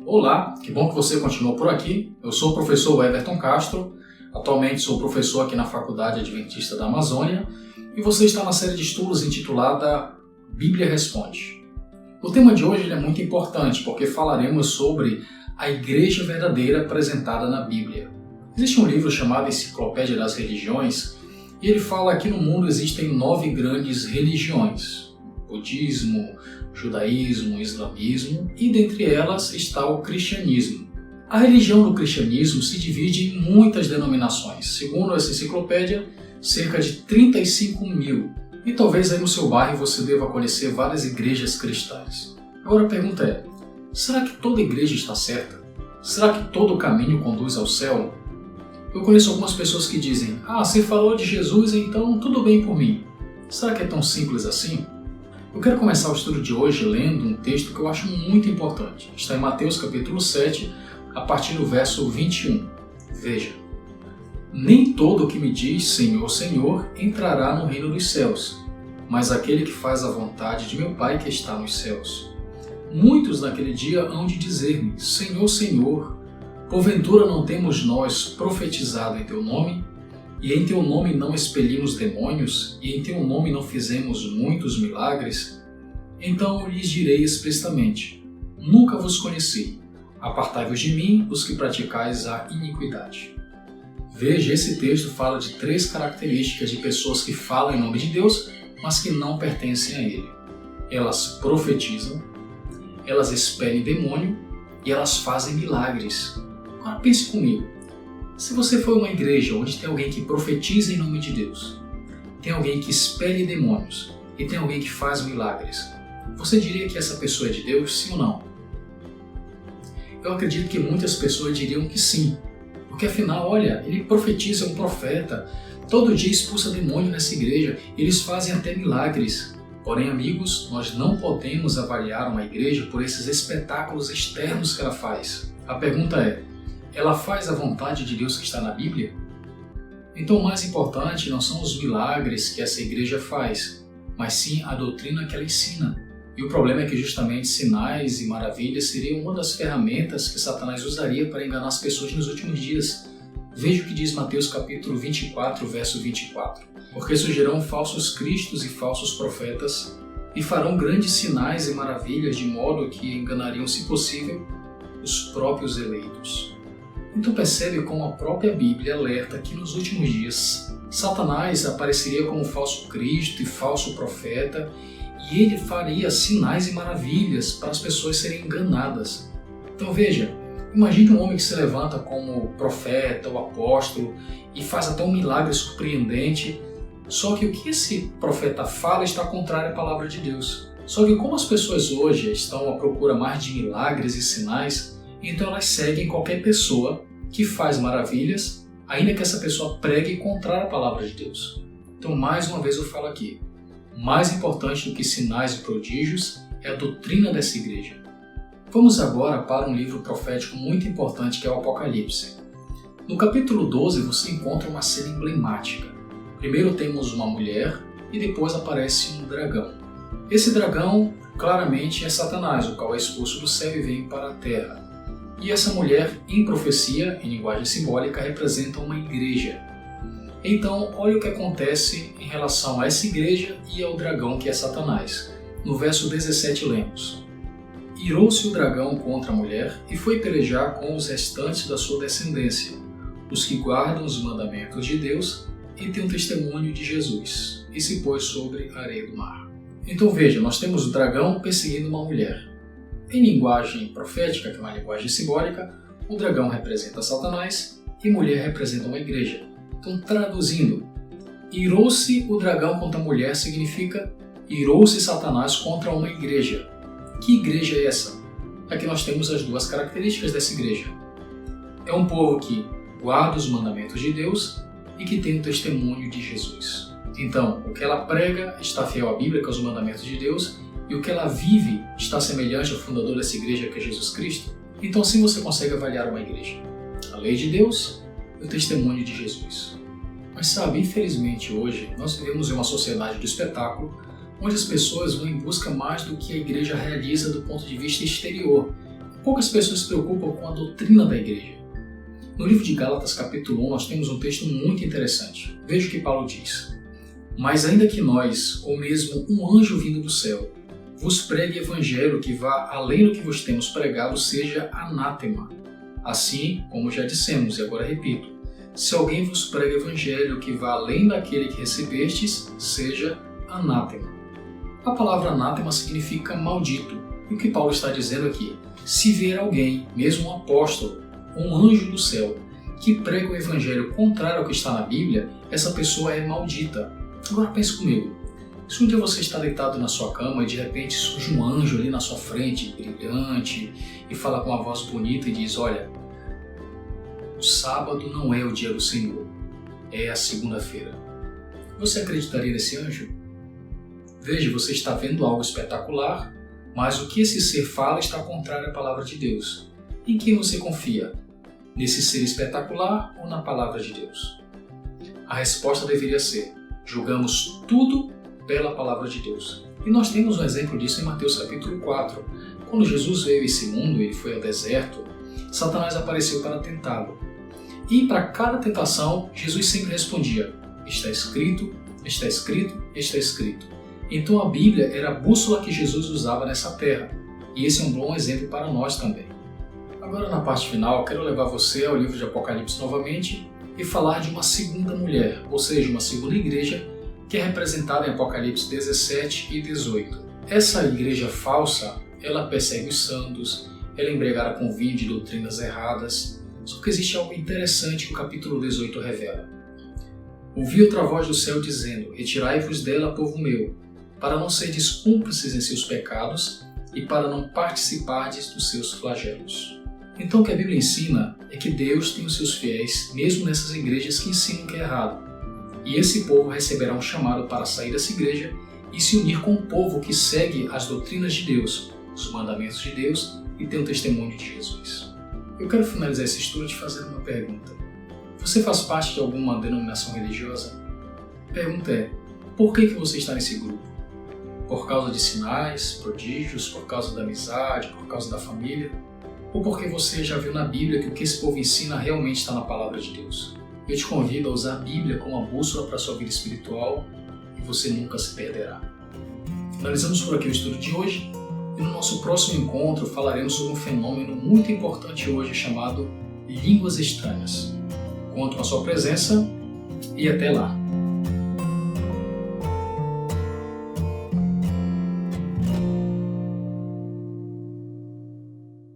Olá, que bom que você continuou por aqui. Eu sou o professor Everton Castro, atualmente sou professor aqui na Faculdade Adventista da Amazônia e você está na série de estudos intitulada Bíblia Responde. O tema de hoje é muito importante porque falaremos sobre a Igreja Verdadeira apresentada na Bíblia. Existe um livro chamado Enciclopédia das Religiões e ele fala que no mundo existem 9 grandes religiões: budismo, judaísmo, islamismo e dentre elas está o cristianismo. A religião do cristianismo se divide em muitas denominações. Segundo essa enciclopédia, cerca de 35 mil. E talvez aí no seu bairro você deva conhecer várias igrejas cristãs. Agora a pergunta é, será que toda igreja está certa? Será que todo caminho conduz ao céu? Eu conheço algumas pessoas que dizem, você falou de Jesus, então tudo bem por mim. Será que é tão simples assim? Eu quero começar o estudo de hoje lendo um texto que eu acho muito importante. Está em Mateus capítulo 7, a partir do verso 21. Veja. Nem todo o que me diz Senhor, Senhor entrará no reino dos céus, mas aquele que faz a vontade de meu Pai que está nos céus. Muitos naquele dia hão de dizer-me, Senhor, Senhor, porventura não temos nós profetizado em teu nome? E em teu nome não expelimos demônios? E em teu nome não fizemos muitos milagres? Então eu lhes direi explicitamente, nunca vos conheci. Apartai-vos de mim, os que praticais a iniquidade. Veja, esse texto fala de 3 características de pessoas que falam em nome de Deus, mas que não pertencem a Ele. Elas profetizam, elas expelem demônio e elas fazem milagres. Agora pense comigo. Se você for uma igreja onde tem alguém que profetiza em nome de Deus, tem alguém que expele demônios e tem alguém que faz milagres, você diria que essa pessoa é de Deus, sim ou não? Eu acredito que muitas pessoas diriam que sim, porque afinal, olha, ele profetiza, é um profeta, todo dia expulsa demônio nessa igreja, eles fazem até milagres. Porém, amigos, nós não podemos avaliar uma igreja por esses espetáculos externos que ela faz. A pergunta é, ela faz a vontade de Deus que está na Bíblia? Então o mais importante não são os milagres que essa igreja faz, mas sim a doutrina que ela ensina. E o problema é que justamente sinais e maravilhas seriam uma das ferramentas que Satanás usaria para enganar as pessoas nos últimos dias. Veja o que diz Mateus capítulo 24, verso 24. Porque surgirão falsos cristos e falsos profetas, e farão grandes sinais e maravilhas, de modo que enganariam, se possível, os próprios eleitos. Então percebe como a própria Bíblia alerta que nos últimos dias Satanás apareceria como falso Cristo e falso profeta e ele faria sinais e maravilhas para as pessoas serem enganadas. Então veja, imagine um homem que se levanta como profeta ou apóstolo e faz até um milagre surpreendente, só que o que esse profeta fala está contrário à palavra de Deus. Só que como as pessoas hoje estão à procura mais de milagres e sinais, então elas seguem qualquer pessoa que faz maravilhas, ainda que essa pessoa pregue contrário à palavra de Deus. Então, mais uma vez eu falo aqui, mais importante do que sinais e prodígios é a doutrina dessa igreja. Vamos agora para um livro profético muito importante que é o Apocalipse. No capítulo 12 você encontra uma cena emblemática. Primeiro temos uma mulher e depois aparece um dragão. Esse dragão claramente é Satanás, o qual é expulso do céu e vem para a terra. E essa mulher, em profecia, em linguagem simbólica, representa uma igreja. Então, olha o que acontece em relação a essa igreja e ao dragão que é Satanás. No verso 17 lemos: Irou-se o dragão contra a mulher e foi pelejar com os restantes da sua descendência, os que guardam os mandamentos de Deus e têm um testemunho de Jesus, e se pôs sobre a areia do mar. Então veja, nós temos o dragão perseguindo uma mulher. Em linguagem profética, que é uma linguagem simbólica, o dragão representa Satanás e mulher representa uma igreja. Então, traduzindo, irou-se o dragão contra a mulher significa irou-se Satanás contra uma igreja. Que igreja é essa? Aqui nós temos as 2 características dessa igreja. É um povo que guarda os mandamentos de Deus e que tem o testemunho de Jesus. Então, o que ela prega está fiel à Bíblia, que é os mandamentos de Deus, e o que ela vive está semelhante ao fundador dessa igreja, que é Jesus Cristo. Então assim você consegue avaliar uma igreja. A lei de Deus e o testemunho de Jesus. Mas sabe, infelizmente hoje nós vivemos em uma sociedade do espetáculo onde as pessoas vão em busca mais do que a igreja realiza do ponto de vista exterior. poucas pessoas se preocupam com a doutrina da igreja. No livro de Gálatas, capítulo 1, nós temos um texto muito interessante. Veja o que Paulo diz. Mas ainda que nós, ou mesmo um anjo vindo do céu, vos pregue evangelho que vá além do que vos temos pregado, seja anátema. Assim, como já dissemos, e agora repito, se alguém vos prega evangelho que vá além daquele que recebestes, seja anátema. A palavra anátema significa maldito. E o que Paulo está dizendo aqui? Se vier alguém, mesmo um apóstolo, um anjo do céu, que prega o evangelho contrário ao que está na Bíblia, essa pessoa é maldita. Agora pense comigo. Se um dia você está deitado na sua cama e de repente surge um anjo ali na sua frente, brilhante, e fala com uma voz bonita e diz, olha, o sábado não é o dia do Senhor, é a segunda-feira. Você acreditaria nesse anjo? Veja, você está vendo algo espetacular, mas o que esse ser fala está contrário à palavra de Deus. Em quem você confia? Nesse ser espetacular ou na palavra de Deus? A resposta deveria ser, julgamos tudo pela palavra de Deus. E nós temos um exemplo disso em Mateus capítulo 4. Quando Jesus veio a esse mundo, ele foi ao deserto, Satanás apareceu para tentá-lo. E para cada tentação, Jesus sempre respondia, está escrito, está escrito, está escrito. Então a Bíblia era a bússola que Jesus usava nessa terra. E esse é um bom exemplo para nós também. Agora na parte final, quero levar você ao livro de Apocalipse novamente e falar de uma segunda mulher, ou seja, uma segunda igreja, que é representada em Apocalipse 17 e 18. Essa igreja falsa, ela persegue os santos, ela é embriagada com vinho de doutrinas erradas. Só que existe algo interessante que o capítulo 18 revela. Ouvi outra voz do céu dizendo, retirai-vos dela, povo meu, para não serdes cúmplices em seus pecados e para não participardes dos seus flagelos. Então o que a Bíblia ensina é que Deus tem os seus fiéis, mesmo nessas igrejas que ensinam que é errado. E esse povo receberá um chamado para sair dessa igreja e se unir com o povo que segue as doutrinas de Deus, os mandamentos de Deus e tem o testemunho de Jesus. Eu quero finalizar esse estudo te fazendo uma pergunta. Você faz parte de alguma denominação religiosa? A pergunta é, por que você está nesse grupo? Por causa de sinais, prodígios, por causa da amizade, por causa da família? Ou porque você já viu na Bíblia que o que esse povo ensina realmente está na palavra de Deus? Eu te convido a usar a Bíblia como uma bússola para a sua vida espiritual e você nunca se perderá. Finalizamos por aqui o estudo de hoje e no nosso próximo encontro falaremos sobre um fenômeno muito importante hoje chamado línguas estranhas. Conto com a sua presença e até lá!